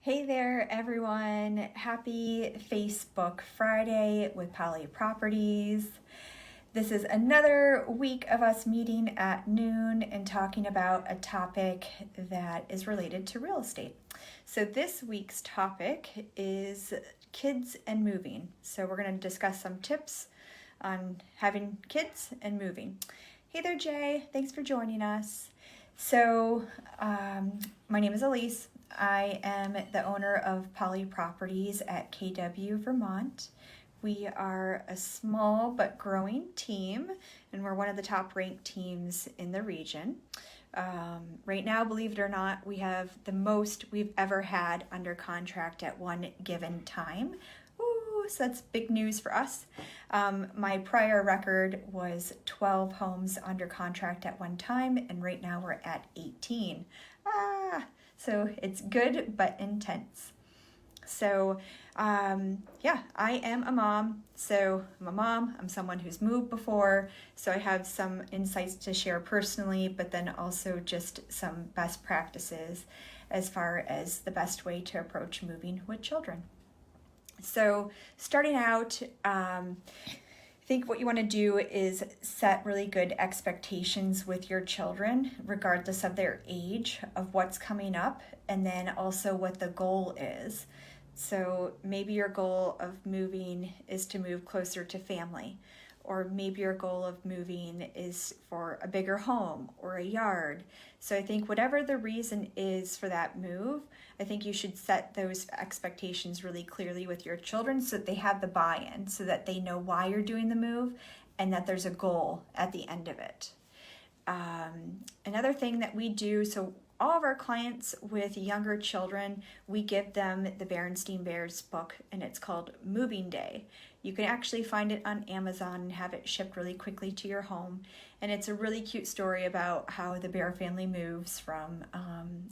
Hey there, everyone. Happy Facebook Friday with Polli Properties. This is another week of us meeting at noon and talking about a topic that is related to real estate. So this week's topic is kids and moving. So we're going to discuss some tips on having kids and moving. Hey there, Jay. Thanks for joining us. So my name is Elise. I am the owner of Polli Properties at KW, Vermont. We are a small but growing team, and we're one of the top ranked teams in the region. Right now, believe it or not, we have the most we've ever had under contract at one given time. Ooh, so that's big news for us. My prior record was 12 homes under contract at one time, and right now we're at 18. So it's good but intense. So yeah, I am a mom. So I'm a mom. I'm someone who's moved before. So I have some insights to share personally, but then also just some best practices as far as the best way to approach moving with children. So starting out, I think what you want to do is set really good expectations with your children, regardless of their age, of what's coming up, and then also what the goal is. So maybe your goal of moving is to move closer to family, or maybe your goal of moving is for a bigger home or a yard. So I think whatever the reason is for that move, I think you should set those expectations really clearly with your children so that they have the buy-in, so that they know why you're doing the move and that there's a goal at the end of it. Another thing that we do, so all of our clients with younger children, we give them the Berenstain Bears book, and it's called Moving Day. You can actually find it on Amazon and have it shipped really quickly to your home. And it's a really cute story about how the Bear family moves from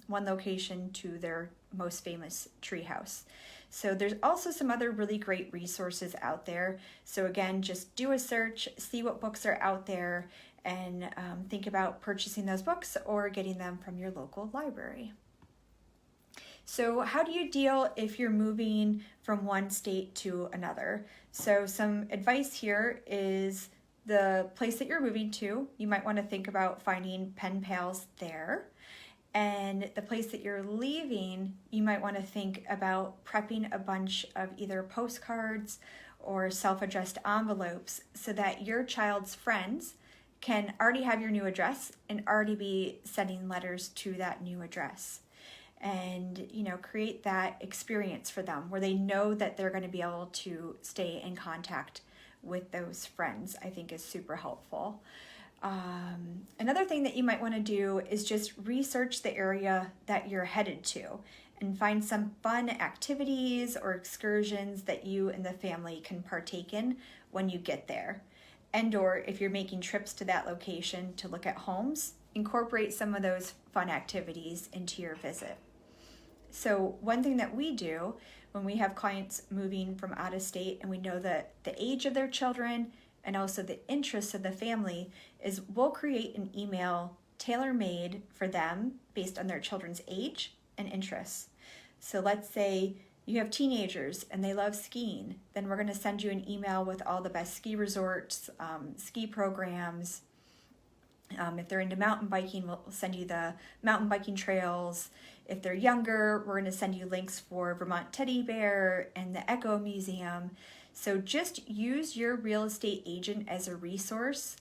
one location to their most famous treehouse. So there's also some other really great resources out there. So again, just do a search, see what books are out there, and think about purchasing those books or getting them from your local library. So how do you deal if you're moving from one state to another? So some advice here is the place that you're moving to, you might want to think about finding pen pals there. And the place that you're leaving, you might want to think about prepping a bunch of either postcards or self-addressed envelopes so that your child's friends can already have your new address and already be sending letters to that new address. And, create that experience for them where they know that they're going to be able to stay in contact with those friends, I think is super helpful. Another thing that you might want to do is just research the area that you're headed to and find some fun activities or excursions that you and the family can partake in when you get there. And or if you're making trips to that location to look at homes, incorporate some of those fun activities into your visit. So one thing that we do when we have clients moving from out of state and we know that the age of their children and also the interests of the family is we'll create an email tailor-made for them based on their children's age and interests. So let's say you have teenagers and they love skiing, then we're going to send you an email with all the best ski resorts, ski programs. If they're into mountain biking, we'll send you the mountain biking trails. If they're younger, we're going to send you links for Vermont Teddy Bear and the Echo Museum. So just use your real estate agent as a resource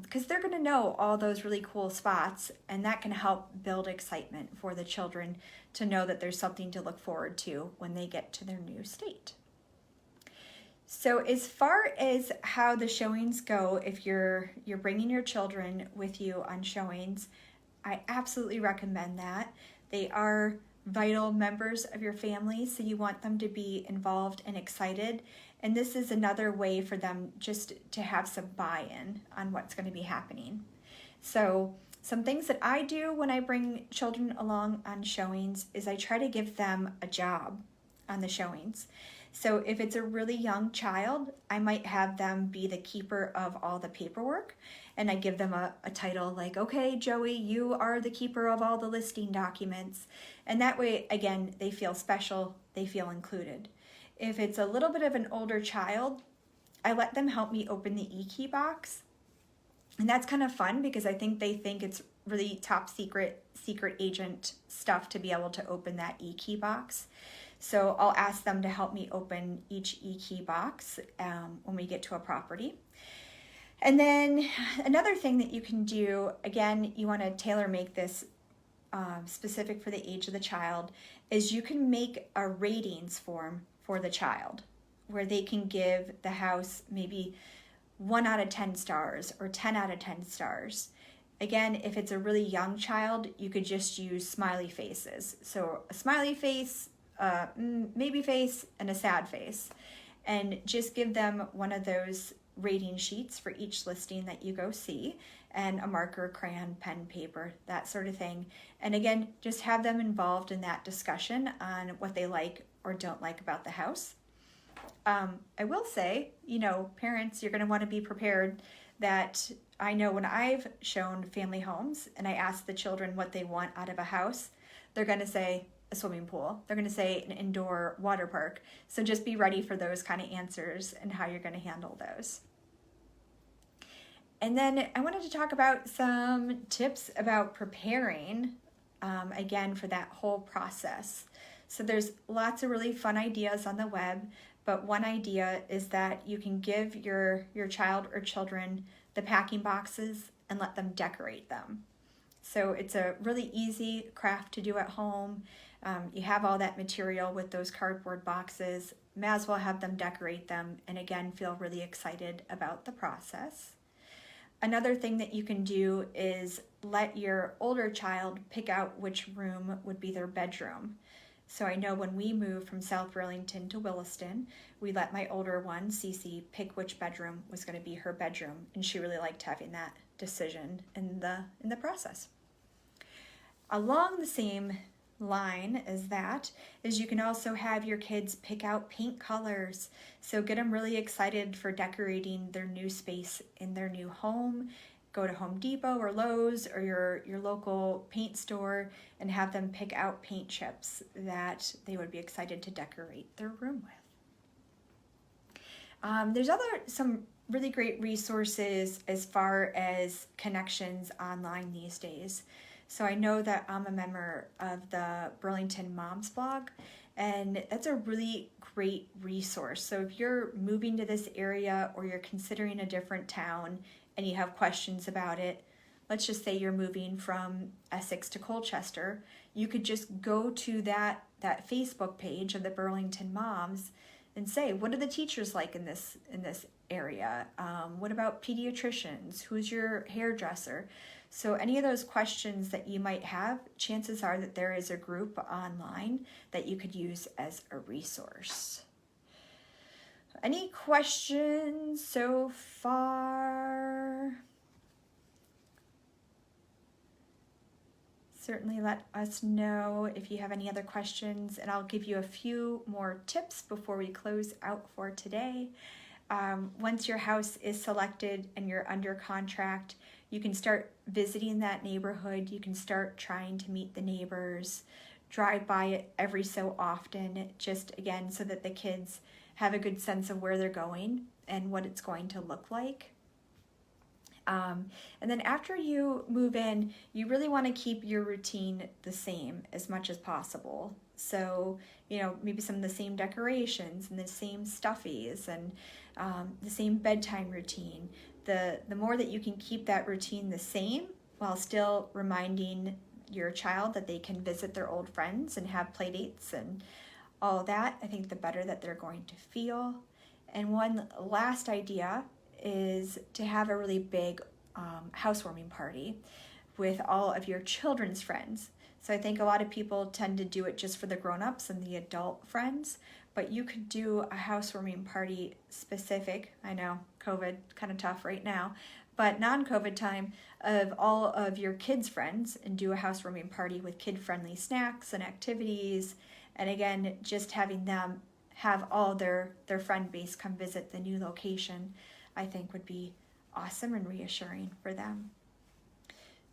because they're going to know all those really cool spots, and that can help build excitement for the children to know that there's something to look forward to when they get to their new state. So as far as how the showings go, if you're bringing your children with you on showings, I absolutely recommend that. They are vital members of your family, so you want them to be involved and excited. And this is another way for them just to have some buy-in on what's going to be happening. So some things that I do when I bring children along on showings is I try to give them a job. on the showings. So if it's a really young child, I might have them be the keeper of all the paperwork, and I give them a title like, okay, Joey, you are the keeper of all the listing documents. And that way, again, they feel special, they feel included. If it's a little bit of an older child, I let them help me open the e-key box. And that's kind of fun because I think they think it's really top secret agent stuff to be able to open that e-key box. So I'll ask them to help me open each e-key box when we get to a property. And then another thing that you can do, again, you want to tailor make this specific for the age of the child, is you can make a ratings form for the child where they can give the house maybe 1 out of 10 stars or 10 out of 10 stars. Again, if it's a really young child, you could just use smiley faces. So a smiley face, maybe face, and a sad face. And just give them one of those rating sheets for each listing that you go see, and a marker, crayon, pen, paper, that sort of thing. And again, just have them involved in that discussion on what they like or don't like about the house. I will say, parents, you're going to want to be prepared that I know when I've shown family homes and I ask the children what they want out of a house, they're going to say a swimming pool. They're going to say an indoor water park. So just be ready for those kind of answers and how you're going to handle those. And then I wanted to talk about some tips about preparing, again, for that whole process. So there's lots of really fun ideas on the web, but one idea is that you can give your child or children the packing boxes and let them decorate them. So it's a really easy craft to do at home. You have all that material with those cardboard boxes. May as well have them decorate them and again feel really excited about the process. Another thing that you can do is let your older child pick out which room would be their bedroom. So I know when we moved from South Burlington to Williston, we let my older one, Cece, pick which bedroom was going to be her bedroom, and she really liked having that decision in the process. Along the same line as that is you can also have your kids pick out paint colors. So get them really excited for decorating their new space in their new home. Go to Home Depot or Lowe's or your local paint store and have them pick out paint chips that they would be excited to decorate their room with. There's some really great resources as far as connections online these days. So I know that I'm a member of the Burlington Moms blog, and that's a really great resource. So if you're moving to this area or you're considering a different town and you have questions about it, let's just say you're moving from Essex to Colchester, you could just go to that Facebook page of the Burlington Moms and say, what are the teachers like in this area? What about pediatricians? Who's your hairdresser? So any of those questions that you might have, chances are that there is a group online that you could use as a resource. Any questions so far? Certainly let us know if you have any other questions, and I'll give you a few more tips before we close out for today. Once your house is selected and you're under contract, you can start visiting that neighborhood. You can start trying to meet the neighbors, drive by it every so often, just again so that the kids have a good sense of where they're going and what it's going to look like. And then after you move in, you really want to keep your routine the same as much as possible. So, maybe some of the same decorations and the same stuffies and the same bedtime routine. The more that you can keep that routine the same while still reminding your child that they can visit their old friends and have play dates and all that, I think the better that they're going to feel. And one last idea is to have a really big housewarming party with all of your children's friends. So I think a lot of people tend to do it just for the grown-ups and the adult friends, but you could do a housewarming party specific, I know, COVID, kind of tough right now, but non-COVID time, of all of your kids' friends and do a housewarming party with kid-friendly snacks and activities And again, just having them have all their friend base come visit the new location, I think would be awesome and reassuring for them.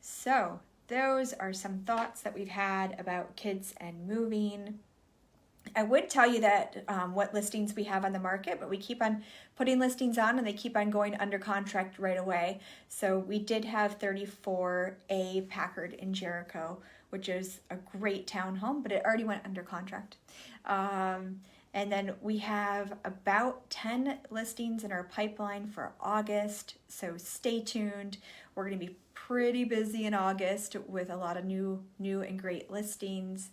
So those are some thoughts that we've had about kids and moving. I would tell you that what listings we have on the market, but we keep on putting listings on and they keep on going under contract right away. So we did have 34A Packard in Jericho, which is a great townhome, but it already went under contract. And then we have about 10 listings in our pipeline for August, so stay tuned. We're going to be pretty busy in August with a lot of new and great listings.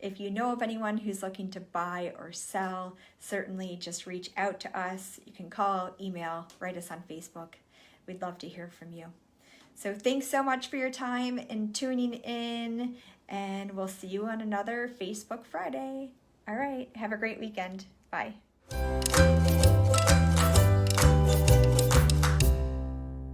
If you know of anyone who's looking to buy or sell, certainly just reach out to us. You can call, email, write us on Facebook. We'd love to hear from you. So thanks so much for your time and tuning in, and we'll see you on another Facebook Friday. All right, have a great weekend. Bye.